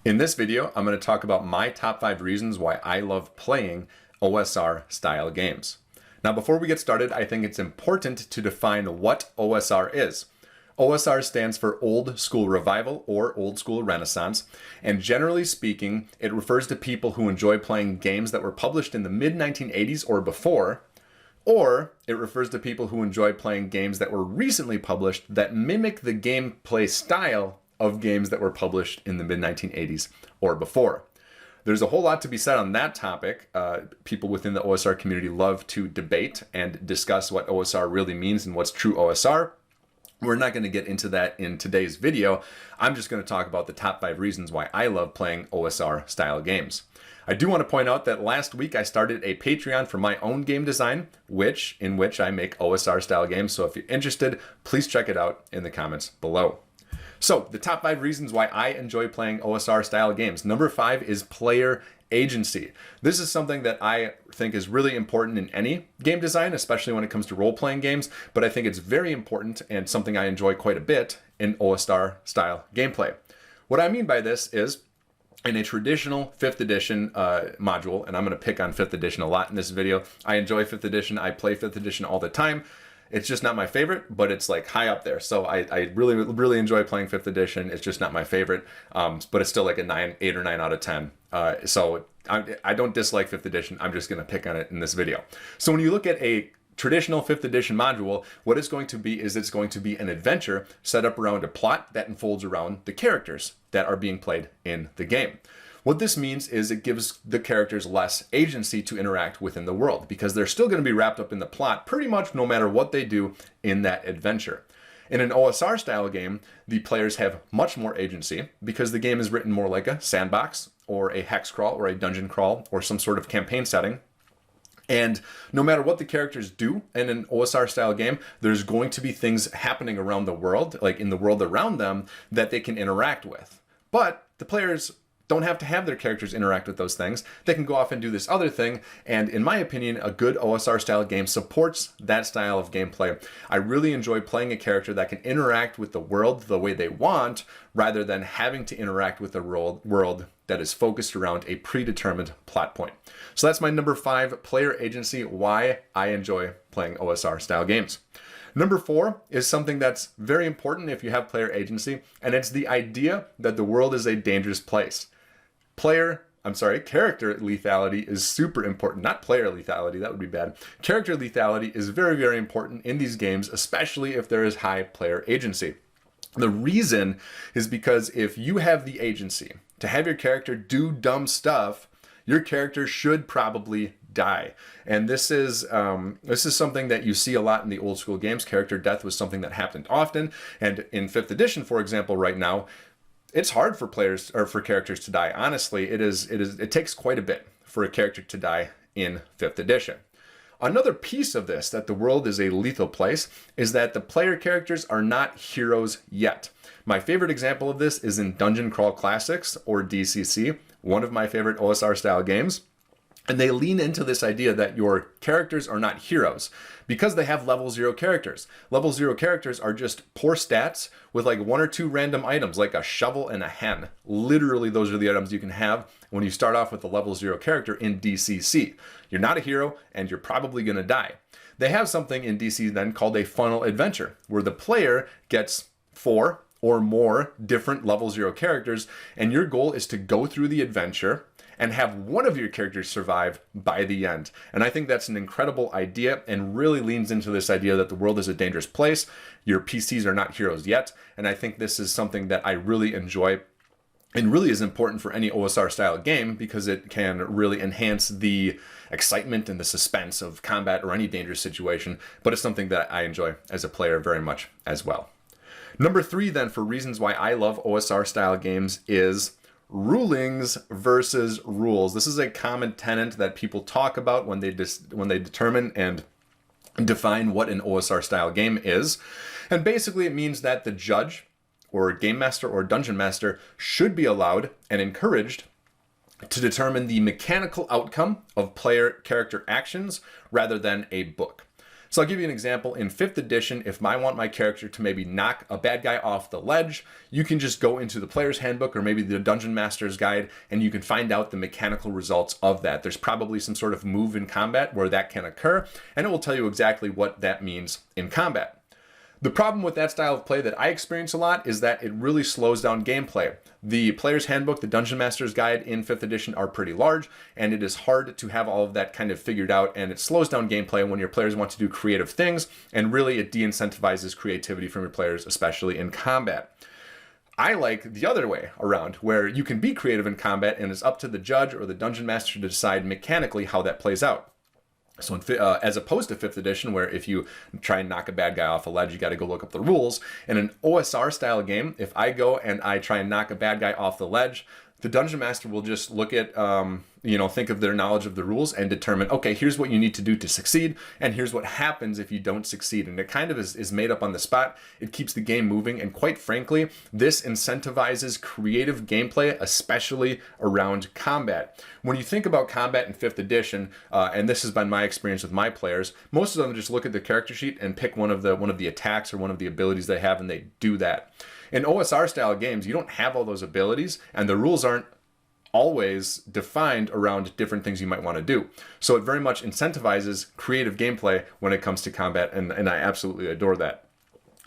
In this video, I'm going to talk about my top 5 reasons why I love playing OSR style games. Now, before we get started, I think it's important to define what OSR is. OSR stands for Old School Revival or Old School Renaissance, and generally speaking, it refers to people who enjoy playing games that were published in the mid-1980s or before, or it refers to people who enjoy playing games that were recently published that mimic the gameplay style of games that were published in the mid-1980s or before. There's a whole lot to be said on that topic. People within the OSR community love to debate and discuss what OSR really means and what's true OSR. We're not going to get into that in today's video. I'm just going to talk about the top 5 reasons why I love playing OSR style games. I do want to point out that last week I started a Patreon for my own game design, in which I make OSR style games. So if you're interested, please check it out in the comments below. So the top 5 reasons why I enjoy playing OSR style games. Number 5 is player agency. This is something that I think is really important in any game design, especially when it comes to role-playing games, but I think it's very important and something I enjoy quite a bit in OSR style gameplay. What I mean by this is in a traditional 5th edition module, and I'm going to pick on 5th edition a lot in this video. I enjoy 5th edition. I play 5th edition all the time. It's just not my favorite, but it's like high up there. So I really enjoy playing 5th edition. It's just not my favorite, but it's still like a 8 or 9 out of 10. So I don't dislike 5th edition. I'm just going to pick on it in this video. So when you look at a traditional 5th edition module, what it's going to be is it's going to be an adventure set up around a plot that unfolds around the characters that are being played in the game. What this means is it gives the characters less agency to interact within the world because they're still going to be wrapped up in the plot pretty much no matter what they do in that adventure. In an OSR style game, the players have much more agency because the game is written more like a sandbox or a hex crawl or a dungeon crawl or some sort of campaign setting. And no matter what the characters do in an OSR style game, there's going to be things happening around the world, like in the world around them, that they can interact with. But the players don't have to have their characters interact with those things. They can go off and do this other thing. And in my opinion, a good OSR style game supports that style of gameplay. I really enjoy playing a character that can interact with the world the way they want, rather than having to interact with a world that is focused around a predetermined plot point. So that's my number 5, player agency, why I enjoy playing OSR style games. Number 4 is something that's very important if you have player agency, and it's the idea that the world is a dangerous place. Character lethality is super important. Not player lethality, that would be bad. Character lethality is very, very important in these games, especially if there is high player agency. The reason is because if you have the agency to have your character do dumb stuff, your character should probably die. And this is something that you see a lot in the old school games. Character death was something that happened often. And in 5th edition, for example, right now, it's hard for players or for characters to die. Honestly, it takes quite a bit for a character to die in 5th edition. Another piece of this, that the world is a lethal place, is that the player characters are not heroes yet. My favorite example of this is in Dungeon Crawl Classics, or DCC, one of my favorite OSR style games. And they lean into this idea that your characters are not heroes because they have level 0 characters. Level 0 characters are just poor stats with like 1 or 2 random items, like a shovel and a hen. Literally, those are the items you can have when you start off with a level 0 character in DCC. You're not a hero and you're probably going to die. They have something in DC then called a funnel adventure, where the player gets 4 or more different level 0 characters, and your goal is to go through the adventure and have one of your characters survive by the end. And I think that's an incredible idea and really leans into this idea that the world is a dangerous place. Your PCs are not heroes yet. And I think this is something that I really enjoy and really is important for any OSR style game because it can really enhance the excitement and the suspense of combat or any dangerous situation. But it's something that I enjoy as a player very much as well. Number 3 then, for reasons why I love OSR style games, is rulings versus rules. This is a common tenet that people talk about when they determine and define what an OSR style game is. And basically it means that the judge or game master or dungeon master should be allowed and encouraged to determine the mechanical outcome of player character actions rather than a book. So I'll give you an example. In 5th edition, if I want my character to maybe knock a bad guy off the ledge, you can just go into the player's handbook or maybe the Dungeon Master's Guide, and you can find out the mechanical results of that. There's probably some sort of move in combat where that can occur, and it will tell you exactly what that means in combat. The problem with that style of play that I experience a lot is that it really slows down gameplay. The Player's Handbook, the Dungeon Master's Guide in 5th edition are pretty large, and it is hard to have all of that kind of figured out, and it slows down gameplay when your players want to do creative things, and really it de-incentivizes creativity from your players, especially in combat. I like the other way around, where you can be creative in combat, and it's up to the judge or the Dungeon Master to decide mechanically how that plays out. So as opposed to 5th edition, where if you try and knock a bad guy off a ledge, you got to go look up the rules. In an OSR style game, if I go and I try and knock a bad guy off the ledge, the Dungeon Master will just look at, think of their knowledge of the rules and determine, okay, here's what you need to do to succeed, and here's what happens if you don't succeed. And it kind of is made up on the spot. It keeps the game moving, and quite frankly, this incentivizes creative gameplay, especially around combat. When you think about combat in 5th edition, and this has been my experience with my players, most of them just look at the character sheet and pick one of the attacks or one of the abilities they have, and they do that. In OSR style games, you don't have all those abilities, and the rules aren't always defined around different things you might want to do. So it very much incentivizes creative gameplay when it comes to combat, and I absolutely adore that.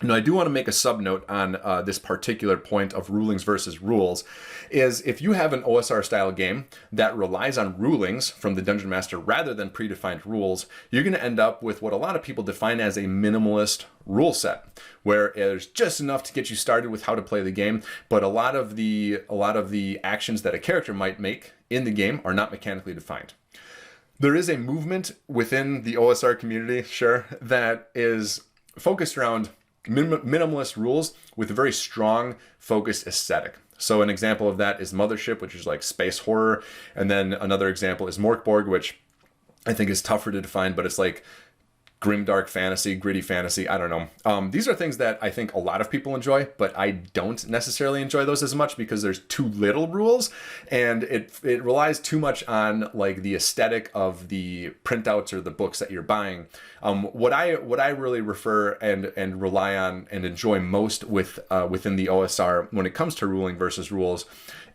Now, I do want to make a sub-note on this particular point of rulings versus rules, is if you have an OSR style game that relies on rulings from the Dungeon Master rather than predefined rules, you're going to end up with what a lot of people define as a minimalist rule set, where there's just enough to get you started with how to play the game, but a lot of the actions that a character might make in the game are not mechanically defined. There is a movement within the OSR community, sure, that is focused around minimalist rules with a very strong focused aesthetic. So an example of that is Mothership, which is like space horror, and then another example is Morkborg, which I think is tougher to define, but it's like grimdark fantasy, gritty fantasy, I don't know. These are things that I think a lot of people enjoy, but I don't necessarily enjoy those as much because there's too little rules, and it relies too much on like the aesthetic of the printouts or the books that you're buying. What I really refer and rely on and enjoy most within the OSR when it comes to ruling versus rules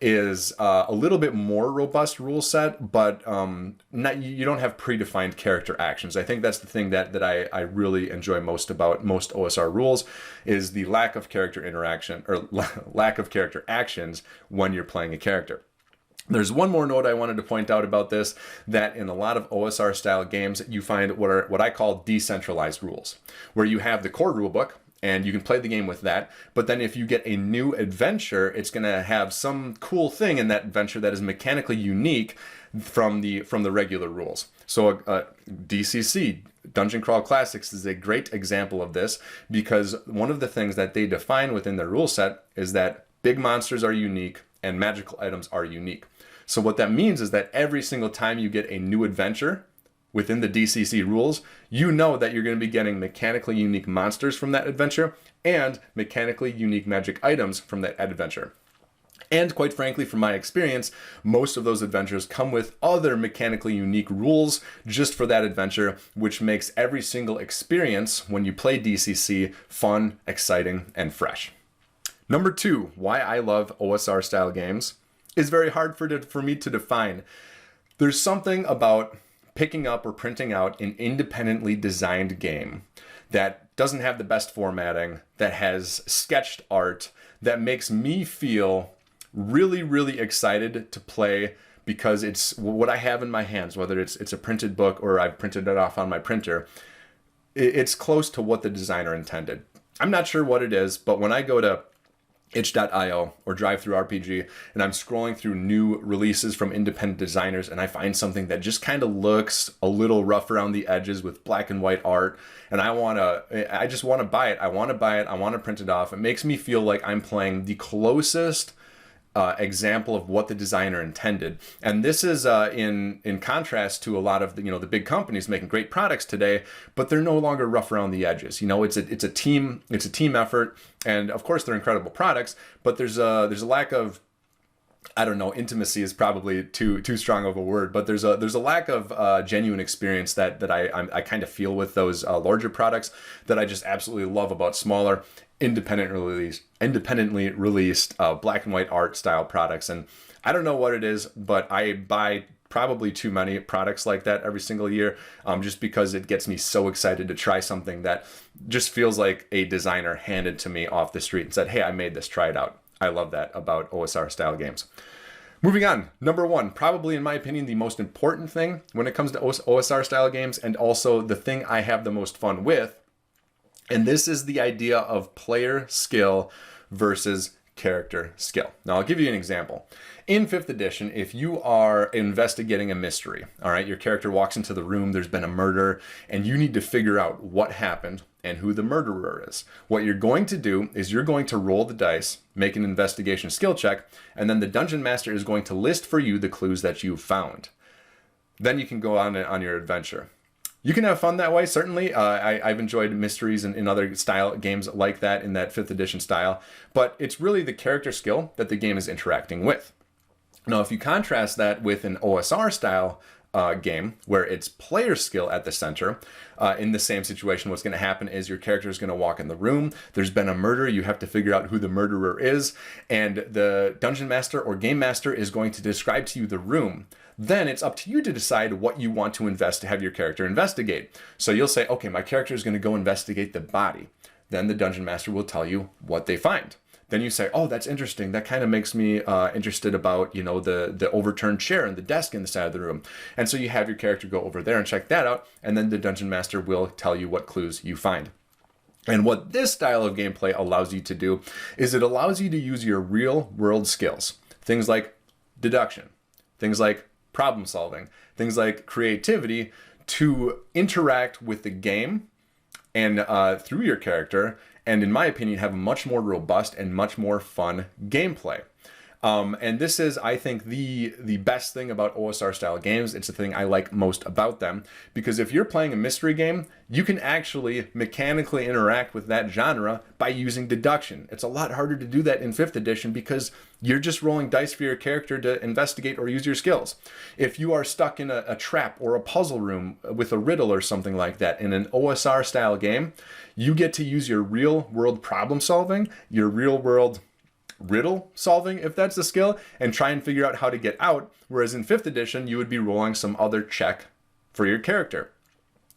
is a little bit more robust rule set, but you don't have predefined character actions. I think that's the thing that I really enjoy most about most OSR rules is the lack of character interaction or lack of character actions when you're playing a character. There's one more note I wanted to point out about this, that in a lot of OSR style games, you find what I call decentralized rules, where you have the core rulebook, and you can play the game with that. But then if you get a new adventure, it's going to have some cool thing in that adventure that is mechanically unique from the regular rules. So DCC, Dungeon Crawl Classics, is a great example of this, because one of the things that they define within their rule set is that big monsters are unique and magical items are unique. So what that means is that every single time you get a new adventure within the DCC rules, you know that you're going to be getting mechanically unique monsters from that adventure and mechanically unique magic items from that adventure. And quite frankly, from my experience, most of those adventures come with other mechanically unique rules just for that adventure, which makes every single experience when you play DCC fun, exciting, and fresh. Number 2, why I love OSR style games is very hard for me to define. There's something about picking up or printing out an independently designed game that doesn't have the best formatting, that has sketched art, that makes me feel really, really excited to play because it's what I have in my hands, whether it's a printed book or I've printed it off on my printer. It's close to what the designer intended. I'm not sure what it is, but when I go to itch.io or DriveThruRPG and I'm scrolling through new releases from independent designers and I find something that just kind of looks a little rough around the edges with black and white art, and I just want to buy it. I want to print it off. It makes me feel like I'm playing the closest example of what the designer intended. And this is in contrast to a lot of the big companies making great products today, but they're no longer rough around the edges. It's a team effort, and of course they're incredible products, but there's a lack of I don't know, intimacy is probably too strong of a word, but there's a lack of genuine experience that I kind of feel with those larger products that I just absolutely love about smaller independently released black and white art style products. And I don't know what it is, but I buy probably too many products like that every single year, just because it gets me so excited to try something that just feels like a designer handed to me off the street and said, hey, I made this, try it out. I love that about OSR style games. Moving on, number one, probably in my opinion, the most important thing when it comes to OSR style games, and also the thing I have the most fun with, and this is the idea of player skill versus character skill. Now, I'll give you an example. In 5th edition, if you are investigating a mystery, all right, your character walks into the room, there's been a murder, and you need to figure out what happened and who the murderer is. What you're going to do is you're going to roll the dice, make an investigation skill check, and then the dungeon master is going to list for you the clues that you've found. Then you can go on your adventure. You can have fun that way, certainly. I've enjoyed mysteries in other style games like that, in that 5th edition style, but it's really the character skill that the game is interacting with. Now, if you contrast that with an OSR style game where it's player skill at the center, in the same situation, what's going to happen is your character is going to walk in the room. There's been a murder. You have to figure out who the murderer is, and the dungeon master or game master is going to describe to you the room. Then it's up to you to decide what you want to have your character investigate. So you'll say, okay, my character is going to go investigate the body. Then the dungeon master will tell you what they find. Then you say, oh, that's interesting. That kind of makes me interested about, the overturned chair and the desk in the side of the room. And so you have your character go over there and check that out. And then the dungeon master will tell you what clues you find. And what this style of gameplay allows you to do is it allows you to use your real world skills. Things like deduction, things like problem solving, things like creativity, to interact with the game and through your character, and in my opinion, have a much more robust and much more fun gameplay. And this is, I think, the best thing about OSR style games. It's the thing I like most about them, because if you're playing a mystery game, you can actually mechanically interact with that genre by using deduction. It's a lot harder to do that in 5th edition because you're just rolling dice for your character to investigate or use your skills. If you are stuck in a trap or a puzzle room with a riddle or something like that in an OSR style game, you get to use your real world problem solving, your real world riddle solving, if that's the skill, and try and figure out how to get out. Whereas in 5th edition, you would be rolling some other check for your character.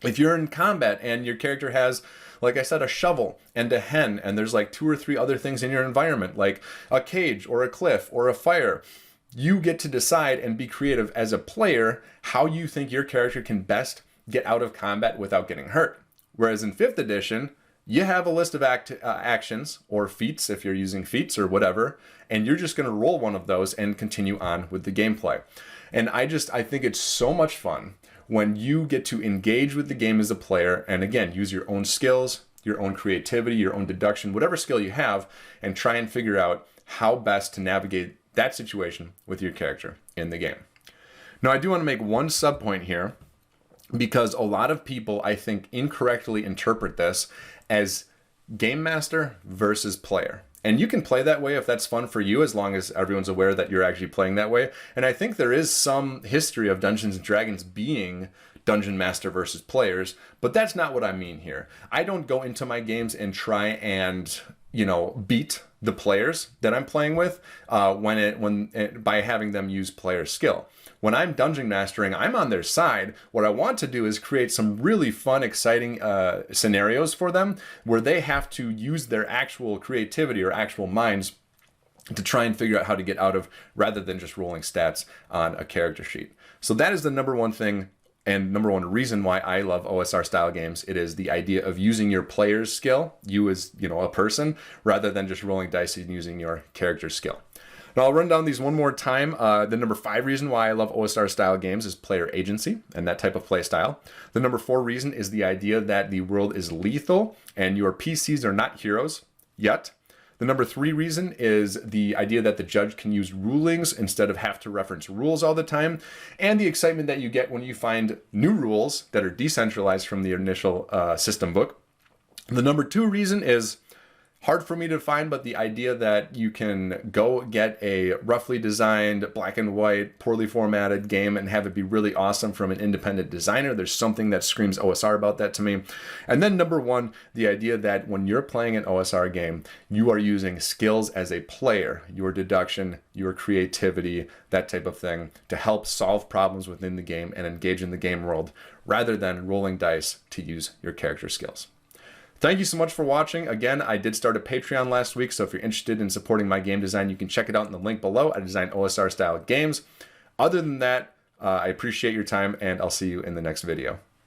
If you're in combat and your character has, like I said, a shovel and a hen, and there's like 2 or 3 other things in your environment, like a cage or a cliff or a fire, you get to decide and be creative as a player how you think your character can best get out of combat without getting hurt. Whereas in 5th edition, you have a list of actions or feats, if you're using feats or whatever, and you're just going to roll one of those and continue on with the gameplay. And I think it's so much fun when you get to engage with the game as a player, and again, use your own skills, your own creativity, your own deduction, whatever skill you have, and try and figure out how best to navigate that situation with your character in the game. Now, I do want to make one sub point here, because a lot of people, I think, incorrectly interpret this as game master versus player. And you can play that way if that's fun for you, as long as everyone's aware that you're actually playing that way. And I think there is some history of Dungeons & Dragons being dungeon master versus players, but that's not what I mean here. I don't go into my games and try and, beat the players that I'm playing with by having them use player skill. When I'm dungeon mastering, I'm on their side. What I want to do is create some really fun, exciting scenarios for them where they have to use their actual creativity or actual minds to try and figure out how to get out of, rather than just rolling stats on a character sheet. So that is the number one thing and number one reason why I love OSR style games. It is the idea of using your player's skill, you as a person, rather than just rolling dice and using your character's skill. Now, I'll run down these one more time. The number 5 reason why I love OSR style games is player agency and that type of play style. The number 4 reason is the idea that the world is lethal and your PCs are not heroes yet. The number 3 reason is the idea that the judge can use rulings instead of have to reference rules all the time, and the excitement that you get when you find new rules that are decentralized from the initial system book. The number 2 reason is hard for me to find, but the idea that you can go get a roughly designed, black and white, poorly formatted game and have it be really awesome from an independent designer, there's something that screams OSR about that to me. And then number one, the idea that when you're playing an OSR game, you are using skills as a player, your deduction, your creativity, that type of thing, to help solve problems within the game and engage in the game world, rather than rolling dice to use your character skills. Thank you so much for watching. Again, I did start a Patreon last week, so if you're interested in supporting my game design, you can check it out in the link below. I design OSR style games. Other than that, I appreciate your time, and I'll see you in the next video.